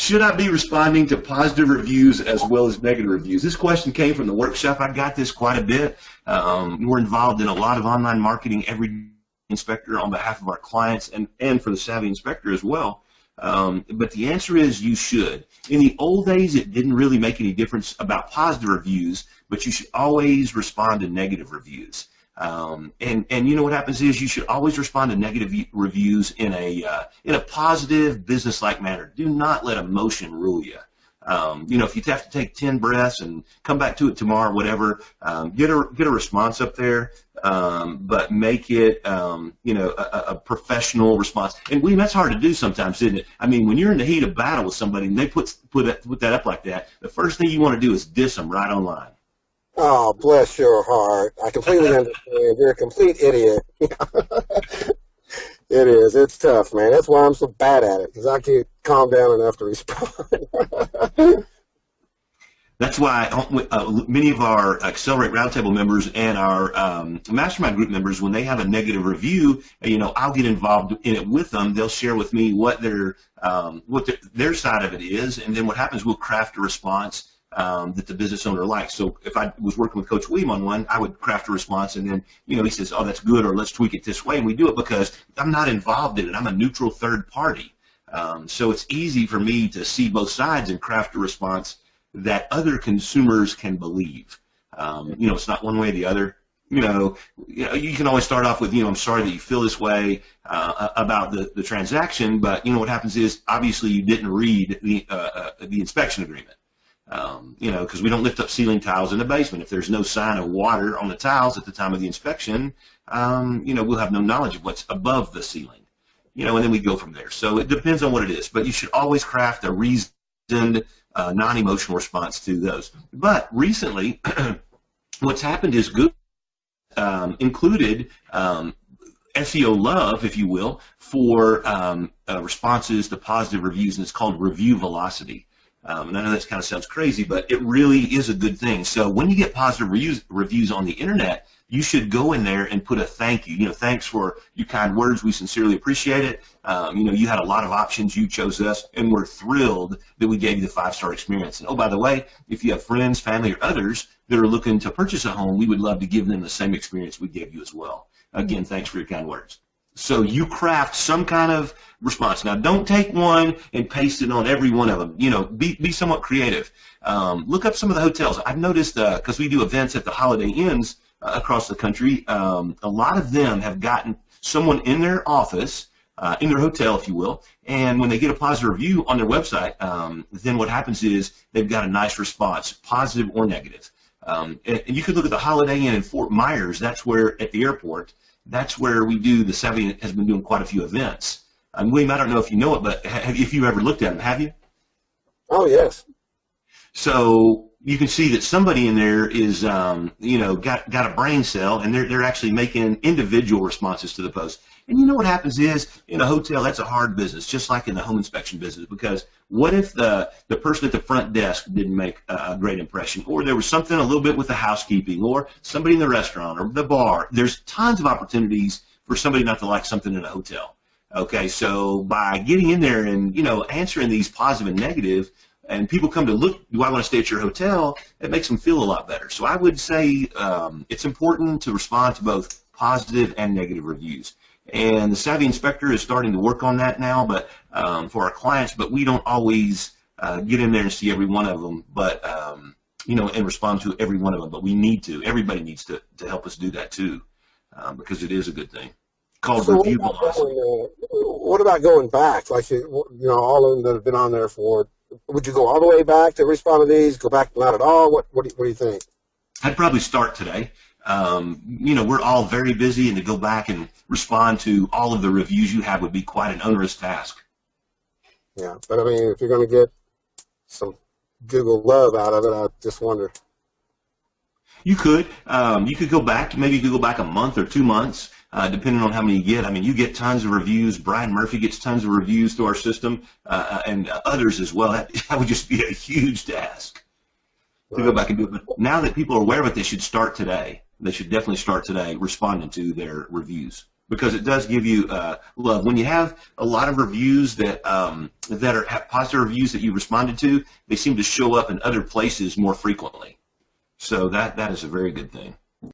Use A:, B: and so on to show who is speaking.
A: Should I be responding to positive reviews as well as negative reviews? This question came from the workshop. I got this quite a bit. We're involved in a lot of online marketing every inspector on behalf of our clients and for the Savvy Inspector as well. But the answer is you should. In the old days, it didn't really make any difference about positive reviews, but you should always respond to negative reviews. And you know what happens is you should always respond to negative reviews in a positive, business-like manner. Do not let emotion rule you. You know, if you have to take 10 breaths and come back to it tomorrow, whatever, get a response up there, but make it, you know, a professional response. And William, that's hard to do sometimes, isn't it? I mean, when you're in the heat of battle with somebody and they put that up like that, the first thing you want to do is diss them right online.
B: Oh, bless your heart. I completely understand. You're a complete idiot. It is. It's tough, man. That's why I'm so bad at it, because I can't calm down enough to respond.
A: That's why many of our Accelerate Roundtable members and our Mastermind group members, when they have a negative review, you know, I'll get involved in it with them. They'll share with me what their side of it is, and then what happens, we'll craft a response that the business owner likes. So if I was working with Coach William on one, I would craft a response, and then, you know, he says, oh, that's good, or let's tweak it this way, and we do it because I'm not involved in it. I'm a neutral third party. So it's easy for me to see both sides and craft a response that other consumers can believe. You know, it's not one way or the other. You know, you can always start off with, you know, I'm sorry that you feel this way about the transaction, but, you know, what happens is, obviously, you didn't read the inspection agreement. You know, because we don't lift up ceiling tiles in the basement. If there's no sign of water on the tiles at the time of the inspection, you know, we'll have no knowledge of what's above the ceiling. You know, and then we go from there. So it depends on what it is. But you should always craft a reasoned, non-emotional response to those. But recently, what's happened is Google included SEO love, if you will, for responses to positive reviews, and it's called review velocity. And I know that kind of sounds crazy, but it really is a good thing. So when you get positive reviews on the internet, you should go in there and put a thank you. You know, thanks for your kind words. We sincerely appreciate it. You know, you had a lot of options. You chose us, and we're thrilled that we gave you the 5-star experience. And, oh, by the way, if you have friends, family, or others that are looking to purchase a home, we would love to give them the same experience we gave you as well. Again, thanks for your kind words. So you craft some kind of response. Now, don't take one and paste it on every one of them. You know, be somewhat creative. Look up some of the hotels. I've noticed, because we do events at the Holiday Inns across the country, a lot of them have gotten someone in their office, in their hotel, if you will, and when they get a positive review on their website, then what happens is they've got a nice response, positive or negative. And you could look at the Holiday Inn in Fort Myers. That's where, at the airport, that's where we do, the Savvy has been doing quite a few events. William, I don't know if you know it, but if you ever looked at them, have you?
B: Oh, yes.
A: So you can see that somebody in there is, you know, got a brain cell, and they're actually making individual responses to the post. And you know what happens is, in a hotel, that's a hard business, just like in the home inspection business, because what if the person at the front desk didn't make a great impression, or there was something a little bit with the housekeeping, or somebody in the restaurant or the bar? There's tons of opportunities for somebody not to like something in a hotel. Okay, so by getting in there and, you know, answering these positive and negative, and people come to look, do I want to stay at your hotel? It makes them feel a lot better. So I would say it's important to respond to both positive and negative reviews. And the Savvy Inspector is starting to work on that now, but for our clients, but we don't always get in there and see every one of them, but, you know, and respond to every one of them, but we need to. Everybody needs to help us do that too, because it is a good thing. Called
B: So
A: review velocity.
B: what about going back? Like, you know, all of them that have been on there for, would you go all the way back to respond to these, go back not at all? What do you think?
A: I'd probably start today. You know, we're all very busy, and to go back and respond to all of the reviews you have would be quite an onerous task.
B: Yeah, but I mean, if you're going to get some Google love out of it, I just wonder.
A: You could go back, maybe you could go back a month or 2 months, depending on how many you get. I mean, you get tons of reviews. Brian Murphy gets tons of reviews through our system, and others as well. That would just be a huge task to go back and do it. But now that people are aware of it, they should start today. They should definitely start today responding to their reviews. because it does give you love. When you have a lot of reviews that have positive reviews that you responded to, they seem to show up in other places more frequently. So that is a very good thing.